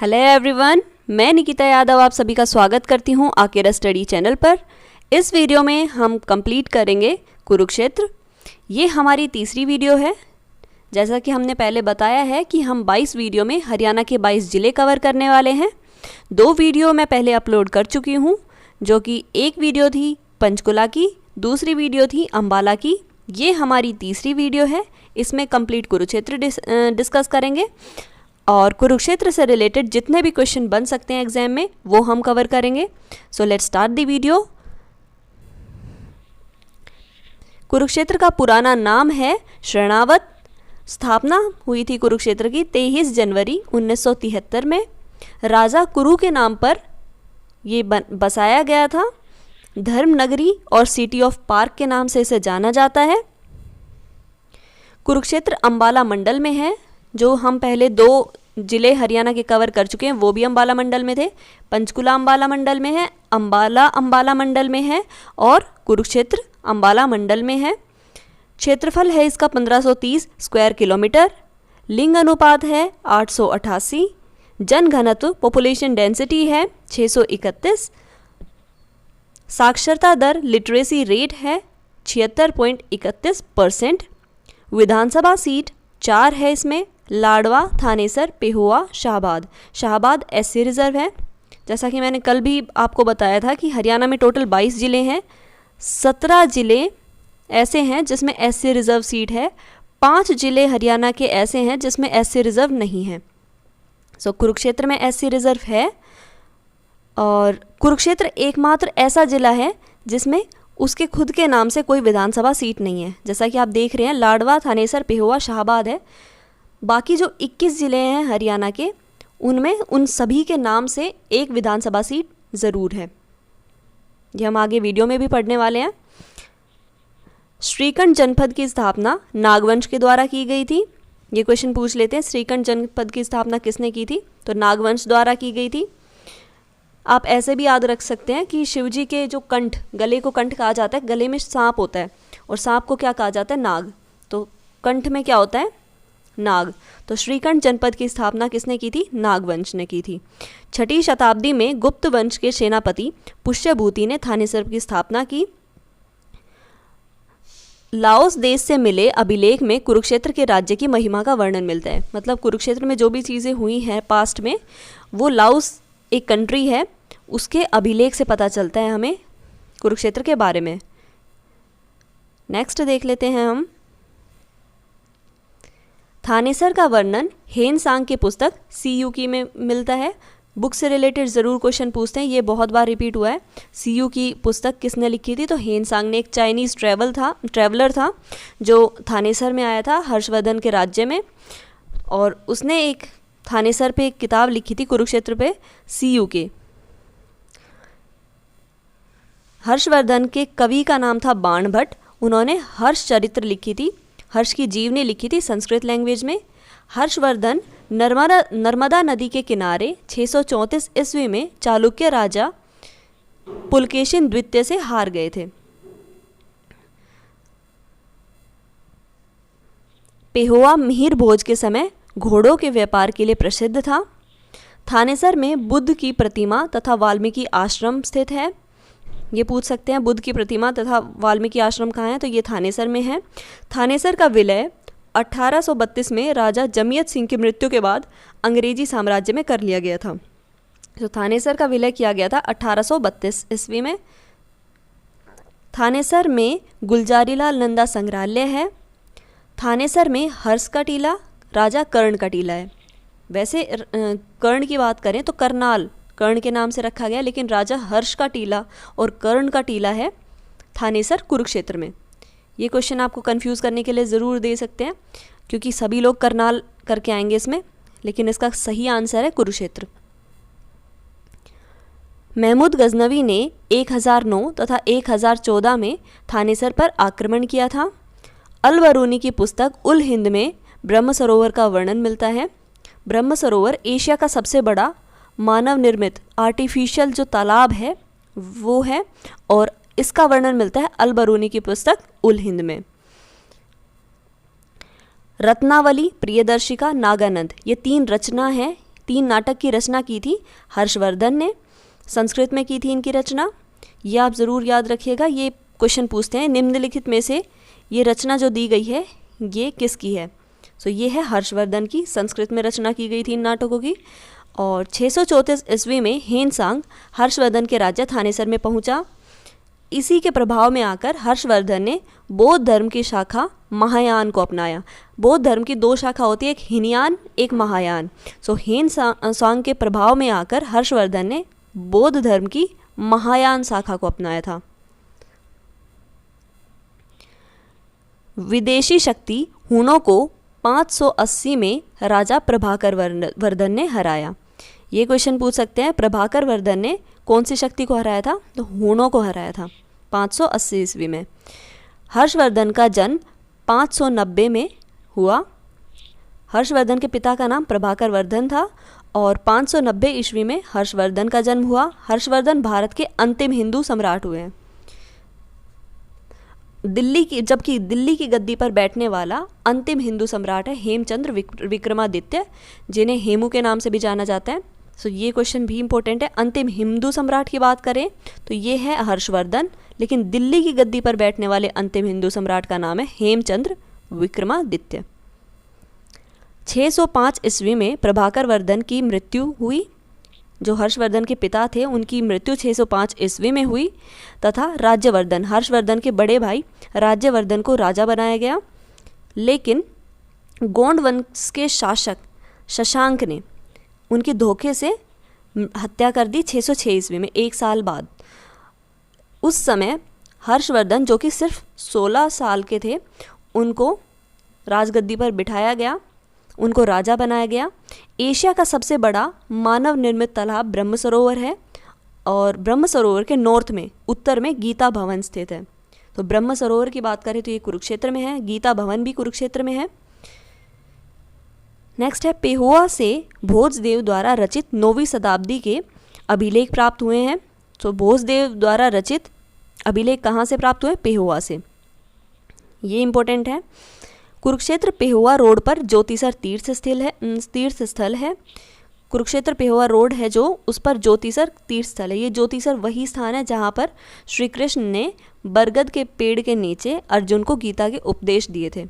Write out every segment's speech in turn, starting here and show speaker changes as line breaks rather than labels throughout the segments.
Hello everyone, मैं निकिता यादव आप सभी का स्वागत करती हूँ आकेरा स्टडी चैनल पर। इस वीडियो में हम कंप्लीट करेंगे कुरुक्षेत्र। ये हमारी तीसरी वीडियो है। जैसा कि हमने पहले बताया है कि हम 22 वीडियो में हरियाणा के 22 ज़िले कवर करने वाले हैं। 2 वीडियो मैं पहले अपलोड कर चुकी हूँ, जो कि एक वीडियो थी पंचकुला की, दूसरी वीडियो थी अम्बाला की। ये हमारी तीसरी वीडियो है। इसमें कंप्लीट कुरुक्षेत्र डिस्कस करेंगे और कुरुक्षेत्र से रिलेटेड जितने भी क्वेश्चन बन सकते हैं एग्जाम में वो हम कवर करेंगे। So let's start the video. Kurukshetra का पुराना नाम है शरणावत। स्थापना हुई थी कुरुक्षेत्र की 23 जनवरी 1973 में। राजा कुरु के नाम पर ये बसाया गया था। धर्मनगरी और सिटी ऑफ पार्क के नाम से इसे जाना जाता है। कुरुक्षेत्र अम्बाला मंडल में है। जो हम पहले 2 ज़िले हरियाणा के कवर कर चुके हैं वो भी अम्बाला मंडल में थे। पंचकुला अम्बाला मंडल में है, अम्बाला मंडल में है और कुरुक्षेत्र अम्बाला मंडल में है। क्षेत्रफल है इसका 1530 स्क्वायर किलोमीटर। लिंग अनुपात है 888। जनघनत्व पॉपुलेशन डेंसिटी है 631। साक्षरता दर लिटरेसी रेट है 76.31%। विधानसभा सीट 4 है इसमें। लाडवा, थानेसर, पेहोवा, शाहबाद एससी रिजर्व है। जैसा कि मैंने कल भी आपको बताया था कि हरियाणा में टोटल 22 ज़िले हैं। 17 ज़िले ऐसे हैं जिसमें एससी रिजर्व सीट है। 5 ज़िले हरियाणा के ऐसे हैं जिसमें एससी रिजर्व नहीं है। सो कुरुक्षेत्र में एससी रिजर्व है और कुरुक्षेत्र एकमात्र ऐसा ज़िला है जिसमें उसके खुद के नाम से कोई विधानसभा सीट नहीं है। जैसा कि आप देख रहे हैं लाडवा, थानेसर, पेहोवा, शाहबाद है। बाकी जो 21 ज़िले हैं हरियाणा के उनमें उन सभी के नाम से एक विधानसभा सीट ज़रूर है। ये हम आगे वीडियो में भी पढ़ने वाले हैं। श्रीखंड जनपद की स्थापना नागवंश के द्वारा की गई थी। ये क्वेश्चन पूछ लेते हैं, श्रीखंड जनपद की स्थापना किसने की थी? तो नागवंश द्वारा की गई थी। आप ऐसे भी याद रख सकते हैं कि शिवजी के जो कंठ, गले को कंठ कहा जाता है। गले में सांप होता है और सांप को क्या कहा जाता है? नाग। तो कंठ में क्या होता है? नाग। तो श्रीखंड जनपद की स्थापना किसने की थी? नागवंश ने की थी। 6ठी शताब्दी में गुप्त वंश के सेनापति पुष्यभूति ने थानेसर की स्थापना की। लाओस देश से मिले अभिलेख में कुरुक्षेत्र के राज्य की महिमा का वर्णन मिलता है। मतलब कुरुक्षेत्र में जो भी चीज़ें हुई हैं पास्ट में, वो लाओस एक कंट्री है, उसके अभिलेख से पता चलता है हमें कुरुक्षेत्र के बारे में। नेक्स्ट देख लेते हैं हम। थानेसर का वर्णन हेन सांग की पुस्तक CU में मिलता है। बुक से रिलेटेड ज़रूर क्वेश्चन पूछते हैं, ये बहुत बार रिपीट हुआ है। CU की पुस्तक किसने लिखी थी? तो हेन सांग ने। एक चाइनीज़ ट्रैवलर था जो थानेसर में आया था हर्षवर्धन के राज्य में, और उसने एक थानेसर पे एक किताब लिखी थी कुरुक्षेत्र पे CU के। हर्षवर्धन के कवि का नाम था बाणभट्ट। उन्होंने हर्ष चरित्र लिखी थी, हर्ष की जीवनी लिखी थी संस्कृत लैंग्वेज में। हर्षवर्धन नर्मदा नदी के किनारे 634 ईस्वी में चालुक्य राजा पुलकेशिन द्वितीय से हार गए थे। पेहोवा मिहिर भोज के समय घोड़ों के व्यापार के लिए प्रसिद्ध था। थानेसर में बुद्ध की प्रतिमा तथा वाल्मीकि आश्रम स्थित है। ये पूछ सकते हैं बुद्ध की प्रतिमा तथा वाल्मीकि आश्रम कहाँ है? तो ये थानेसर में है। थानेसर का विलय 1832 में राजा जमियत सिंह की मृत्यु के बाद अंग्रेजी साम्राज्य में कर लिया गया था। तो थानेसर का विलय किया गया था 1832 ईस्वी में। थानेसर में गुलजारीलाल नंदा संग्रहालय है। थानेसर में हर्ष का टीला, राजा कर्ण का टीला है। वैसे कर्ण की बात करें तो करनाल कर्ण के नाम से रखा गया, लेकिन राजा हर्ष का टीला और कर्ण का टीला है थानेसर कुरुक्षेत्र में। ये क्वेश्चन आपको कंफ्यूज करने के लिए ज़रूर दे सकते हैं, क्योंकि सभी लोग करनाल करके आएंगे इसमें, लेकिन इसका सही आंसर है कुरुक्षेत्र। महमूद गजनवी ने 1009 तथा 1014 में थानेसर पर आक्रमण किया था। अल बरूनी की पुस्तक उल हिंद में ब्रह्म सरोवर का वर्णन मिलता है। ब्रह्म सरोवर एशिया का सबसे बड़ा मानव निर्मित आर्टिफिशियल जो तालाब है वो है, और इसका वर्णन मिलता है अल बरूनी की पुस्तक उल हिंद में। रत्नावली, प्रियदर्शिका, नागानंद, ये 3 रचना हैं 3 नाटक की रचना की थी हर्षवर्धन ने, संस्कृत में की थी इनकी रचना। ये आप ज़रूर याद रखिएगा, ये क्वेश्चन पूछते हैं निम्नलिखित में से ये रचना जो दी गई है ये किसकी है। सो ये है हर्षवर्धन की, संस्कृत में रचना की गई थी इन नाटकों की। और 634 ईस्वी में हेनसांग हर्षवर्धन के राज्य थानेसर में पहुंचा। इसी के प्रभाव में आकर हर्षवर्धन ने बौद्ध धर्म की शाखा महायान को अपनाया। बौद्ध धर्म की 2 शाखा होती है, एक हीनयान एक महायान। सो हेनसांग के प्रभाव में आकर हर्षवर्धन ने बौद्ध धर्म की महायान शाखा को अपनाया था। विदेशी शक्ति हुनों को 580 में राजा प्रभाकर वर्धन ने हराया। ये क्वेश्चन पूछ सकते हैं, प्रभाकर वर्धन ने कौन सी शक्ति को हराया था? तो हुनों को हराया था 580 ईस्वी में। हर्षवर्धन का जन्म 590 में हुआ। हर्षवर्धन के पिता का नाम प्रभाकर वर्धन था और 590 ईस्वी में हर्षवर्धन का जन्म हुआ। हर्षवर्धन भारत के अंतिम हिंदू सम्राट हुए हैं। जबकि दिल्ली की गद्दी पर बैठने वाला अंतिम हिंदू सम्राट है हेमचंद्र विक्रमादित्य, जिन्हें हेमू के नाम से भी जाना जाता है। सो ये क्वेश्चन भी इंपॉर्टेंट है। अंतिम हिंदू सम्राट की बात करें तो ये है हर्षवर्धन, लेकिन दिल्ली की गद्दी पर बैठने वाले अंतिम हिंदू सम्राट का नाम है हेमचंद्र विक्रमादित्य। 605 ईस्वी में प्रभाकर वर्धन की मृत्यु हुई। जो हर्षवर्धन के पिता थे उनकी मृत्यु 605 ईस्वी में हुई तथा राज्यवर्धन, हर्षवर्धन के बड़े भाई राज्यवर्धन को राजा बनाया गया। लेकिन गोंड वंश के शासक शशांक ने उनकी धोखे से हत्या कर दी 606 ईस्वी में, 1 साल बाद। उस समय हर्षवर्धन जो कि सिर्फ 16 साल के थे, उनको राजगद्दी पर बिठाया गया, उनको राजा बनाया गया। एशिया का सबसे बड़ा मानव निर्मित तालाब ब्रह्म सरोवर है और ब्रह्म सरोवर के नॉर्थ में, उत्तर में गीता भवन स्थित है। तो ब्रह्म सरोवर की बात करें तो ये कुरुक्षेत्र में है, गीता भवन भी कुरुक्षेत्र में है। नेक्स्ट है, पेहुआ से भोजदेव द्वारा रचित 9वीं शताब्दी के अभिलेख प्राप्त हुए हैं। तो भोजदेव द्वारा रचित अभिलेख कहाँ से प्राप्त हुए? पेहुआ से। ये इंपॉर्टेंट है। कुरुक्षेत्र पेहुआ रोड पर ज्योतिसर तीर्थ स्थल है। कुरुक्षेत्र पेहुआ रोड है जो, उस पर ज्योतिसर तीर्थ स्थल है। ये ज्योतिसर वही स्थान है जहाँ पर श्री कृष्ण ने बरगद के पेड़ के नीचे अर्जुन को गीता के उपदेश दिए थे।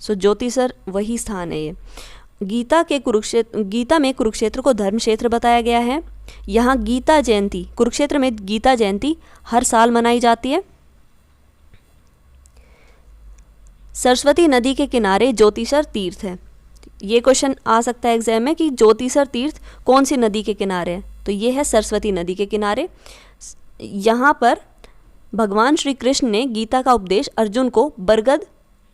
सो ज्योतिसर वही स्थान है ये। गीता में कुरुक्षेत्र को धर्म क्षेत्र बताया गया है। यहाँ गीता जयंती, कुरुक्षेत्र में गीता जयंती हर साल मनाई जाती है। सरस्वती नदी के किनारे ज्योतिसर तीर्थ है। ये क्वेश्चन आ सकता है एग्जाम में कि ज्योतिसर तीर्थ कौन सी नदी के किनारे है? तो ये है सरस्वती नदी के किनारे। यहाँ पर भगवान श्री कृष्ण ने गीता का उपदेश अर्जुन को बरगद,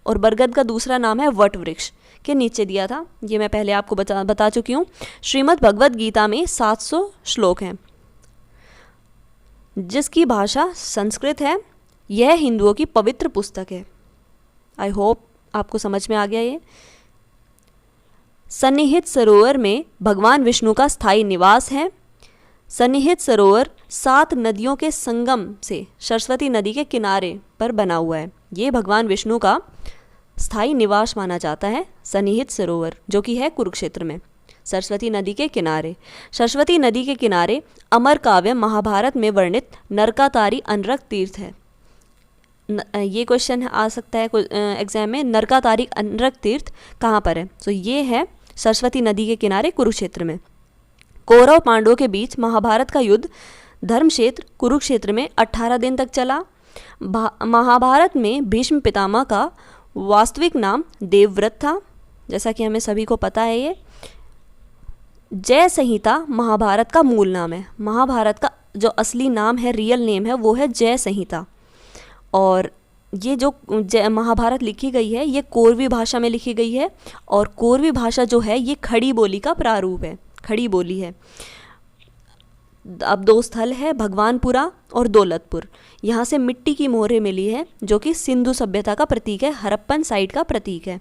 और बरगद का दूसरा नाम है वट वृक्ष, के नीचे दिया था। ये मैं पहले आपको बता चुकी हूँ। श्रीमद् भगवद गीता में 700 श्लोक हैं, जिसकी भाषा संस्कृत है। यह हिंदुओं की पवित्र पुस्तक है। आई होप आपको समझ में आ गया ये। सन्निहित सरोवर में भगवान विष्णु का स्थायी निवास है। सन्निहित सरोवर 7 नदियों के संगम से सरस्वती नदी के किनारे पर बना हुआ है। ये भगवान विष्णु का स्थायी निवास माना जाता है, सन्निहित सरोवर, जो कि है कुरुक्षेत्र में, सरस्वती नदी के किनारे। सरस्वती नदी के किनारे अमर काव्य महाभारत में वर्णित नरकातारी अनरक तीर्थ है। ये क्वेश्चन आ सकता है एग्जाम में, नरकातारी अनरक तीर्थ कहाँ पर है? तो ये है सरस्वती नदी के किनारे कुरुक्षेत्र में। कौरव पांडवों के बीच महाभारत का युद्ध धर्म क्षेत्र कुरुक्षेत्र में 18 दिन तक चला। महाभारत में भीष्म पितामह का वास्तविक नाम देवव्रत था, जैसा कि हमें सभी को पता है। ये जय संहिता महाभारत का मूल नाम है। महाभारत का जो असली नाम है, रियल नेम है, वो है जय संहिता। और ये जो महाभारत लिखी गई है ये कोरवी भाषा में लिखी गई है, और कोरवी भाषा जो है ये खड़ी बोली का प्रारूप है, खड़ी बोली है। अब 2 स्थल है, भगवानपुरा और दौलतपुर। यहाँ से मिट्टी की मोहरें मिली है जो कि सिंधु सभ्यता का प्रतीक है, हड़प्पन साइट का प्रतीक है।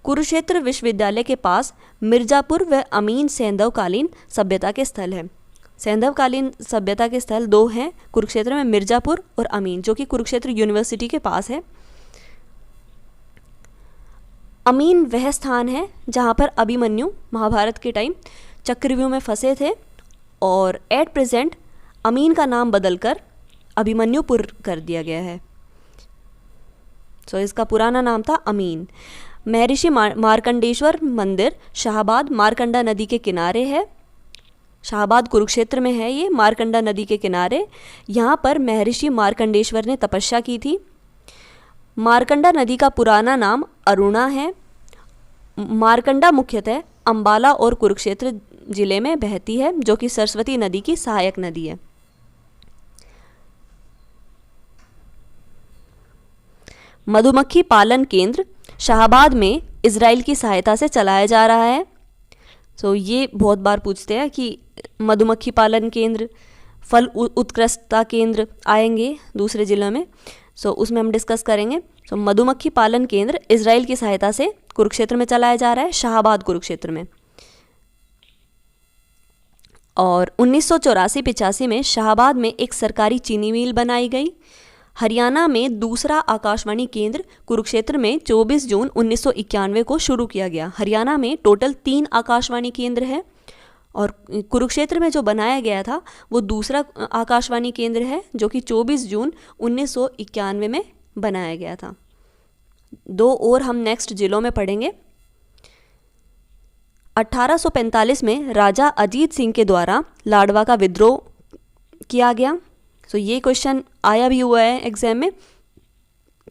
कुरुक्षेत्र विश्वविद्यालय के पास मिर्जापुर व अमीन सैंधवकालीन सभ्यता के स्थल है। सैंधवकालीन सभ्यता के स्थल 2 हैं कुरुक्षेत्र में, मिर्जापुर और अमीन, जो कि कुरुक्षेत्र यूनिवर्सिटी के पास है। अमीन वह स्थान है जहाँ पर अभिमन्यु महाभारत के टाइम चक्रव्यूह में फंसे थे और एट प्रेजेंट अमीन का नाम बदलकर अभिमन्युपुर कर दिया गया है। सो इसका पुराना नाम था अमीन। महर्षि मार्कंडेश्वर मंदिर शाहाबाद मारकंडा नदी के किनारे है। शाहाबाद कुरुक्षेत्र में है, ये मारकंडा नदी के किनारे। यहाँ पर महर्षि मार्कंडेश्वर ने तपस्या की थी। मारकंडा नदी का पुराना नाम अरुणा है। मारकंडा मुख्यतः अंबाला और कुरुक्षेत्र जिले में बहती है, जो कि सरस्वती नदी की सहायक नदी है। मधुमक्खी पालन केंद्र शाहाबाद में इजराइल की सहायता से चलाया जा रहा है। सो ये बहुत बार पूछते हैं कि मधुमक्खी पालन केंद्र, फल उत्कृष्टता केंद्र आएंगे दूसरे जिलों में, सो उसमें हम डिस्कस करेंगे। सो मधुमक्खी पालन केंद्र इजराइल की सहायता से कुरुक्षेत्र में चलाया जा रहा है, शाहाबाद कुरुक्षेत्र में। और 1984-85 में शाहाबाद में एक सरकारी चीनी मिल बनाई गई। हरियाणा में दूसरा आकाशवाणी केंद्र कुरुक्षेत्र में 24 जून 1991 को शुरू किया गया। हरियाणा में टोटल 3 आकाशवाणी केंद्र है और कुरुक्षेत्र में जो बनाया गया था वो दूसरा आकाशवाणी केंद्र है, जो कि 24 जून 1991 में बनाया गया था। 2 और हम नेक्स्ट जिलों में पढ़ेंगे। 1845 में राजा अजीत सिंह के द्वारा लाडवा का विद्रोह किया गया। सो ये क्वेश्चन आया भी हुआ है एग्जाम में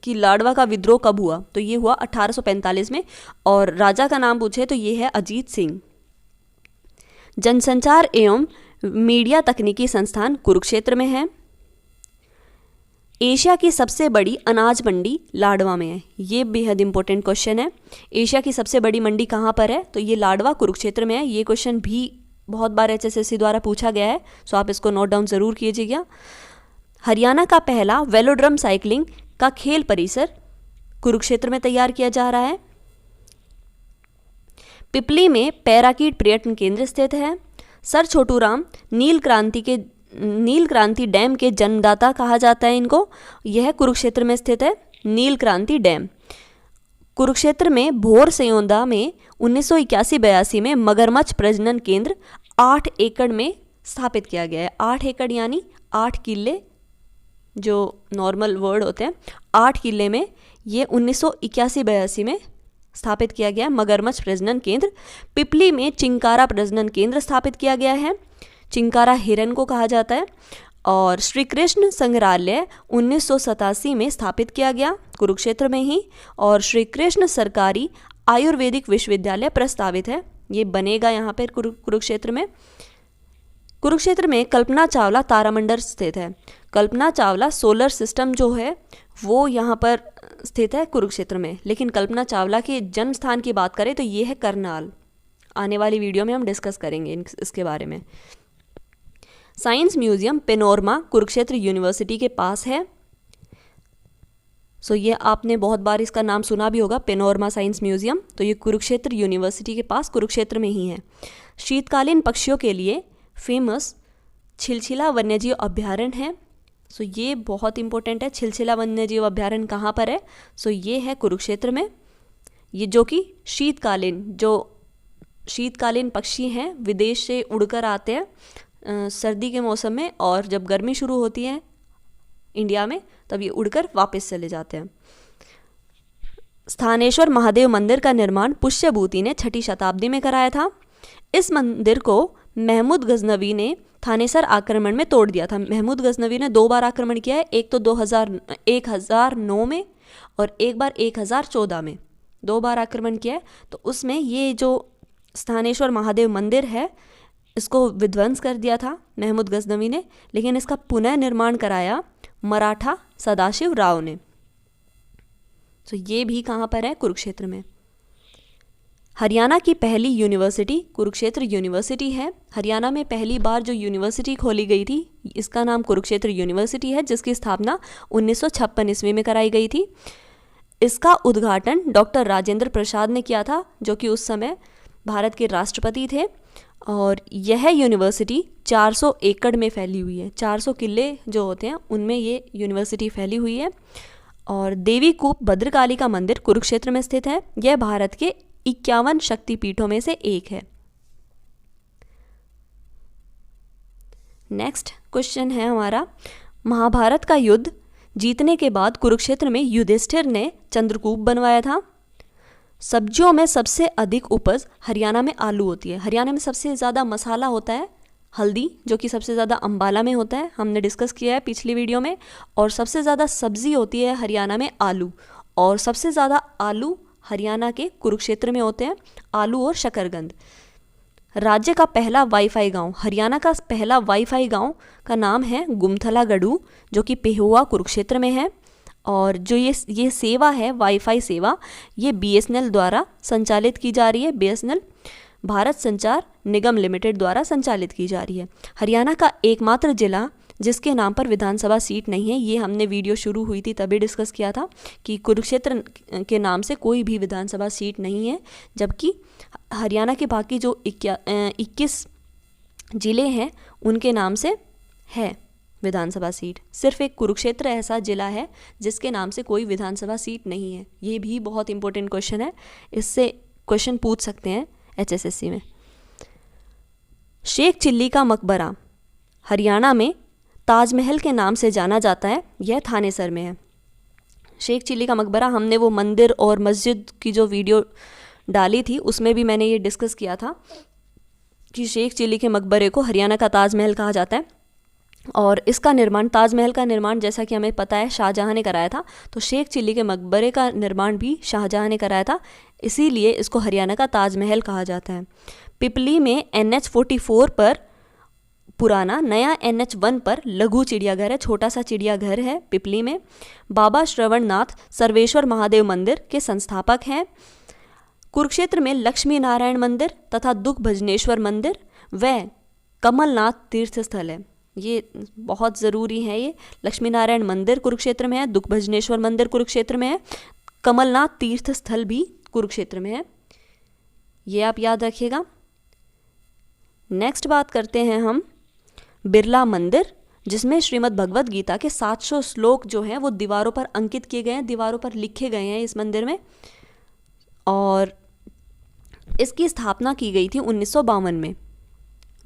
कि लाडवा का विद्रोह कब हुआ, तो ये हुआ 1845 में और राजा का नाम पूछे तो ये है अजीत सिंह। जनसंचार एवं मीडिया तकनीकी संस्थान कुरुक्षेत्र में है। एशिया की सबसे बड़ी अनाज मंडी लाडवा में है। ये बेहद इंपॉर्टेंट क्वेश्चन है। एशिया की सबसे बड़ी मंडी कहाँ पर है, तो ये लाडवा कुरुक्षेत्र में है। ये क्वेश्चन भी बहुत बार HSSC द्वारा पूछा गया है, सो आप इसको नोट डाउन ज़रूर कीजिएगा। हरियाणा का पहला वेलोड्रम साइकिलिंग का खेल परिसर कुरुक्षेत्र में तैयार किया जा रहा है। पिपली में पैराकीट पर्यटन केंद्र स्थित है। सर छोटू राम नील क्रांति डैम के जन्मदाता कहा जाता है इनको। यह कुरुक्षेत्र में स्थित है, नील क्रांति डैम। कुरुक्षेत्र में भोर सयोंदा में 1981-82 में मगरमच्छ प्रजनन केंद्र 8 एकड़ में स्थापित किया गया है। 8 एकड़ यानी 8 किले, जो नॉर्मल वर्ड होते हैं, 8 किले में ये 1981-82 में स्थापित किया गया मगरमच्छ प्रजनन केंद्र। पिपली में चिंकारा प्रजनन केंद्र स्थापित किया गया है। चिंकारा हिरन को कहा जाता है। और श्री कृष्ण संग्रहालय 1987 में स्थापित किया गया कुरुक्षेत्र में ही। और श्री कृष्ण सरकारी आयुर्वेदिक विश्वविद्यालय प्रस्तावित है, ये बनेगा यहाँ पर कुरुक्षेत्र में। कुरुक्षेत्र में कल्पना चावला तारामंडल स्थित है। कल्पना चावला सोलर सिस्टम जो है वो यहाँ पर स्थित है कुरुक्षेत्र में, लेकिन कल्पना चावला के जन्म स्थान की बात करें तो ये है करनाल। आने वाली वीडियो में हम डिस्कस करेंगे इसके बारे में। Science museum panorama Kurukshetra university के पास है। सो ये आपने बहुत बार इसका नाम सुना भी होगा, पेनोरमा साइंस म्यूजियम। तो ये कुरुक्षेत्र यूनिवर्सिटी के पास कुरुक्षेत्र में ही है। शीतकालीन पक्षियों के लिए फेमस छिलछिला वन्यजीव अभ्यारण्य है। सो ये बहुत इंपॉर्टेंट है। छिलछिला वन्यजीव अभ्यारण्य कहाँ पर है, सो ये है कुरुक्षेत्र में। ये जो कि शीतकालीन पक्षी हैं, विदेश से उड़कर आते हैं सर्दी के मौसम में, और जब गर्मी शुरू होती है इंडिया में तब ये उड़कर वापस चले जाते हैं। स्थानेश्वर महादेव मंदिर का निर्माण पुष्यभूति ने 6ठी शताब्दी में कराया था। इस मंदिर को महमूद गजनवी ने थानेसर आक्रमण में तोड़ दिया था। महमूद गजनवी ने 2 बार आक्रमण किया है, एक तो 1009 में और एक बार 1014 में, 2 बार आक्रमण किया है। तो उसमें ये जो स्थानेश्वर महादेव मंदिर है इसको विध्वंस कर दिया था महमूद गजनवी ने, लेकिन इसका पुनः निर्माण कराया मराठा सदाशिव राव ने। तो ये भी कहाँ पर है, कुरुक्षेत्र में। हरियाणा की पहली यूनिवर्सिटी कुरुक्षेत्र यूनिवर्सिटी है। हरियाणा में पहली बार जो यूनिवर्सिटी खोली गई थी इसका नाम कुरुक्षेत्र यूनिवर्सिटी है, जिसकी स्थापना 1956 ईस्वी में कराई गई थी। इसका उद्घाटन डॉक्टर राजेंद्र प्रसाद ने किया था, जो कि उस समय भारत के राष्ट्रपति थे। और यह यूनिवर्सिटी 400 एकड़ में फैली हुई है। 400 किले जो होते हैं उनमें ये यूनिवर्सिटी फैली हुई है। और देवीकूप भद्रकालिका मंदिर कुरुक्षेत्र में स्थित है। यह भारत के 51 शक्तिपीठों में से एक है। नेक्स्ट क्वेश्चन है हमारा, महाभारत का युद्ध जीतने के बाद कुरुक्षेत्र में युधिष्ठिर ने चंद्रकूप बनवाया था। सब्जियों में सबसे अधिक उपज हरियाणा में आलू होती है। हरियाणा में सबसे ज़्यादा मसाला होता है हल्दी, जो कि सबसे ज़्यादा अंबाला में होता है, हमने डिस्कस किया है पिछली वीडियो में। और सबसे ज़्यादा सब्जी होती है हरियाणा में आलू, और सबसे ज़्यादा आलू हरियाणा के कुरुक्षेत्र में होते हैं, आलू और शकरकंद। राज्य का पहला वाईफाई गांव, हरियाणा का पहला वाईफाई गांव का नाम है गुमथला गढ़ू, जो कि पेहुआ कुरुक्षेत्र में है। और जो ये सेवा है, वाईफाई सेवा, ये BSNL द्वारा संचालित की जा रही है। BSNL भारत संचार निगम लिमिटेड द्वारा संचालित की जा रही है। हरियाणा का एकमात्र जिला जिसके नाम पर विधानसभा सीट नहीं है, ये हमने वीडियो शुरू हुई थी तभी डिस्कस किया था कि कुरुक्षेत्र के नाम से कोई भी विधानसभा सीट नहीं है, जबकि हरियाणा के बाकी जो 21 ज़िले हैं उनके नाम से है विधानसभा सीट। सिर्फ एक कुरुक्षेत्र ऐसा ज़िला है जिसके नाम से कोई विधानसभा सीट नहीं है। ये भी बहुत इंपॉर्टेंट क्वेश्चन है, इससे क्वेश्चन पूछ सकते हैं HSSC में। शेख चिल्ली का मकबरा हरियाणा में ताजमहल के नाम से जाना जाता है, यह थानेसर में है। शेख चिल्ली का मकबरा, हमने वो मंदिर और मस्जिद की जो वीडियो डाली थी उसमें भी मैंने ये डिस्कस किया था कि शेख चिल्ली के मकबरे को हरियाणा का ताजमहल कहा जाता है। और इसका निर्माण, ताजमहल का निर्माण जैसा कि हमें पता है शाहजहां ने कराया था, तो शेख चिल्ली के मकबरे का निर्माण भी शाहजहां ने कराया था, इसीलिए इसको हरियाणा का ताजमहल कहा जाता है। पिपली में NH44 पर पुराना, नया NH1 पर लघु चिड़ियाघर है, छोटा सा चिड़ियाघर है पिपली में। बाबा श्रवणनाथ सर्वेश्वर महादेव मंदिर के संस्थापक हैं। कुरुक्षेत्र में लक्ष्मी नारायण मंदिर तथा दुख भजनेश्वर मंदिर व कमलनाथ तीर्थ स्थल है। ये बहुत ज़रूरी है, ये लक्ष्मी नारायण मंदिर कुरुक्षेत्र में है, दुख भजनेश्वर मंदिर कुरुक्षेत्र में है, कमलनाथ तीर्थ स्थल भी कुरुक्षेत्र में है, ये आप याद रखिएगा। नेक्स्ट बात करते हैं हम बिरला मंदिर, जिसमें श्रीमद् भगवद गीता के 700 श्लोक जो हैं वो दीवारों पर अंकित किए गए हैं, दीवारों पर लिखे गए हैं इस मंदिर में। और इसकी स्थापना की गई थी 1952 में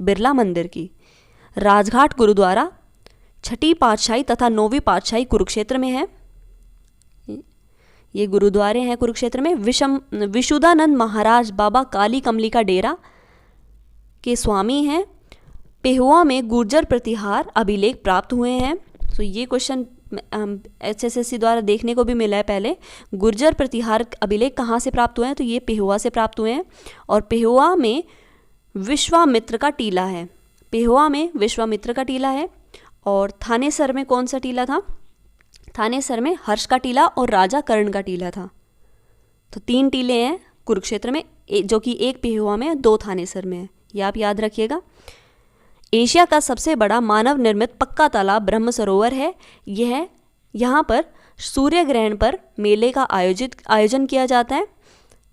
बिरला मंदिर की। राजघाट गुरुद्वारा 6ठी पातशाही तथा 9वीं पातशाही कुरुक्षेत्र में है। ये गुरुद्वारे हैं कुरुक्षेत्र में। विशुद्धानंद महाराज बाबा काली कमली का डेरा के स्वामी हैं। पेहुआ में गुर्जर प्रतिहार अभिलेख प्राप्त हुए हैं। तो ये क्वेश्चन HSSC द्वारा देखने को भी मिला है पहले। गुर्जर प्रतिहार अभिलेख कहाँ से प्राप्त हुए हैं, तो ये पेहुआ से प्राप्त हुए हैं। और पेहुआ में विश्वामित्र का टीला है, पेहुआ में विश्वामित्र का टीला है। और थानेसर में कौन सा टीला था, थानेसर में हर्ष का टीला और राजा कर्ण का टीला था। तो 3 टीले हैं कुरुक्षेत्र में, जो कि एक पेहुआ में 2 थानेसर में है, ये आप याद रखिएगा। एशिया का सबसे बड़ा मानव निर्मित पक्का तालाब ब्रह्म सरोवर है। यह यहाँ पर सूर्य ग्रहण पर मेले का आयोजन किया जाता है।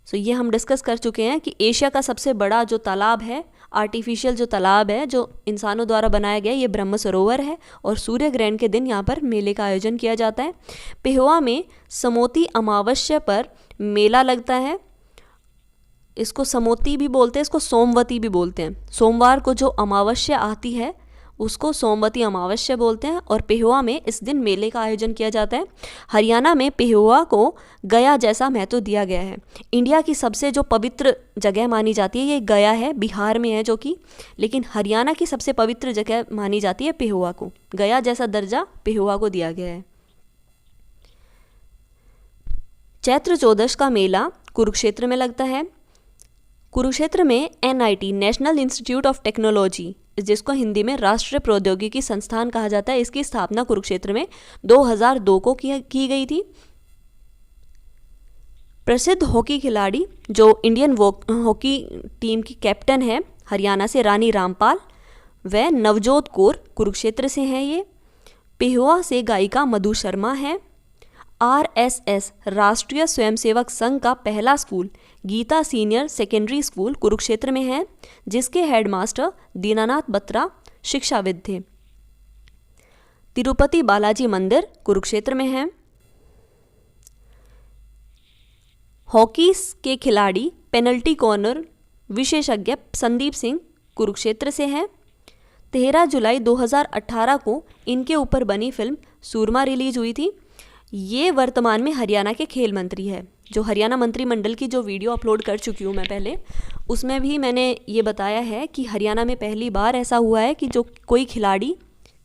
तो ये हम डिस्कस कर चुके हैं कि एशिया का सबसे बड़ा जो तालाब है, आर्टिफिशियल जो तालाब है जो इंसानों द्वारा बनाया गया, ये ब्रह्म सरोवर है। और सूर्य ग्रहण के दिन यहाँ पर मेले का आयोजन किया जाता है। पेहुआ में समोती अमावस्या पर मेला लगता है। इसको समोती भी बोलते हैं, इसको सोमवती भी बोलते हैं। सोमवार को जो अमावस्या आती है उसको सोमवती अमावस्या बोलते हैं। और पेहुआ में इस दिन मेले का आयोजन किया जाता है। हरियाणा में पेहुआ को गया जैसा महत्व दिया गया है। इंडिया की सबसे जो पवित्र जगह मानी जाती है ये गया है, बिहार में है जो कि, लेकिन हरियाणा की सबसे पवित्र जगह मानी जाती है पेहुआ को। गया जैसा दर्जा पेहुआ को दिया गया है। चैत्र चौदस का मेला कुरुक्षेत्र में लगता है। कुरुक्षेत्र में NIT national institute of technology, जिसको हिंदी में राष्ट्रीय प्रौद्योगिकी संस्थान कहा जाता है, इसकी स्थापना कुरुक्षेत्र में 2002 को की गई थी। प्रसिद्ध हॉकी खिलाड़ी जो इंडियन हॉकी टीम की कैप्टन है हरियाणा से रानी रामपाल व नवजोत कौर कुरुक्षेत्र से हैं। ये पेहुआ से गायिका मधु शर्मा है। RSS राष्ट्रीय स्वयंसेवक संघ का पहला school Geeta senior secondary school Kurukshetra में है, जिसके हेडमास्टर दीनानाथ बत्रा शिक्षाविद थे। तिरुपति बालाजी मंदिर कुरुक्षेत्र में है। हॉकी के खिलाड़ी पेनल्टी कॉर्नर विशेषज्ञ संदीप सिंह कुरुक्षेत्र से हैं। 13 जुलाई 2018 को इनके ऊपर बनी फिल्म सूरमा रिलीज हुई थी। ये वर्तमान में हरियाणा के खेल मंत्री है। जो हरियाणा मंत्रिमंडल की जो वीडियो अपलोड कर चुकी हूँ मैं पहले, उसमें भी मैंने ये बताया है कि हरियाणा में पहली बार ऐसा हुआ है कि जो कोई खिलाड़ी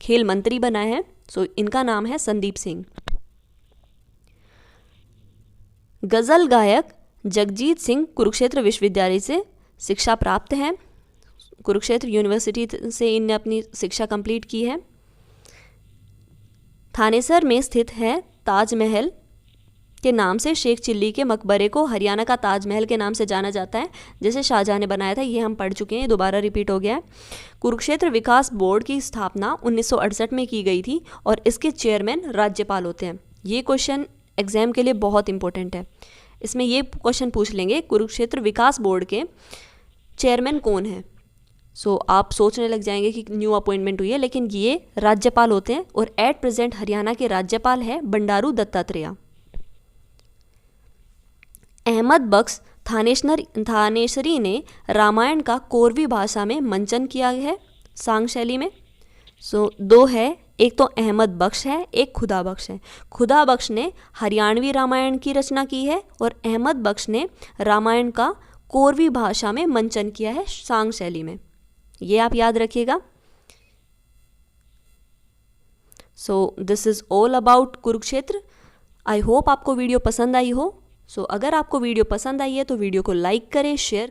खेल मंत्री बना है। सो इनका नाम है संदीप सिंह। गज़ल गायक जगजीत सिंह कुरुक्षेत्र विश्वविद्यालय से शिक्षा प्राप्त है। कुरुक्षेत्र यूनिवर्सिटी से इनने अपनी शिक्षा कंप्लीट की है। थानेसर में स्थित है ताजमहल के नाम से शेख चिल्ली के मकबरे को हरियाणा का ताजमहल के नाम से जाना जाता है, जैसे शाहजहाँ ने बनाया था। ये हम पढ़ चुके हैं, दोबारा रिपीट हो गया है। कुरुक्षेत्र विकास बोर्ड की स्थापना 1968 में की गई थी और इसके चेयरमैन राज्यपाल होते हैं। ये क्वेश्चन एग्जाम के लिए बहुत इंपॉर्टेंट है। इसमें ये क्वेश्चन पूछ लेंगे कुरुक्षेत्र विकास बोर्ड के चेयरमैन कौन है। सो आप सोचने लग जाएंगे कि न्यू अपॉइंटमेंट हुई है, लेकिन ये राज्यपाल होते हैं और एट प्रेजेंट हरियाणा के राज्यपाल है बंडारू दत्तात्रेय। अहमद बख्श थानेसरी ने रामायण का कोरवी भाषा में मंचन किया है सांग शैली में। सो दो है, एक तो अहमद बख्श है, एक खुदा बख्श है। खुदा बख्श ने हरियाणवी रामायण की रचना की है और अहमद बख्श ने रामायण का कोरवी भाषा में मंचन किया है सांग शैली में। ये आप याद रखिएगा। So this is all about Kurukshetra. I hope आपको वीडियो पसंद आई हो। सो अगर आपको वीडियो पसंद आई है तो वीडियो को लाइक करें, शेयर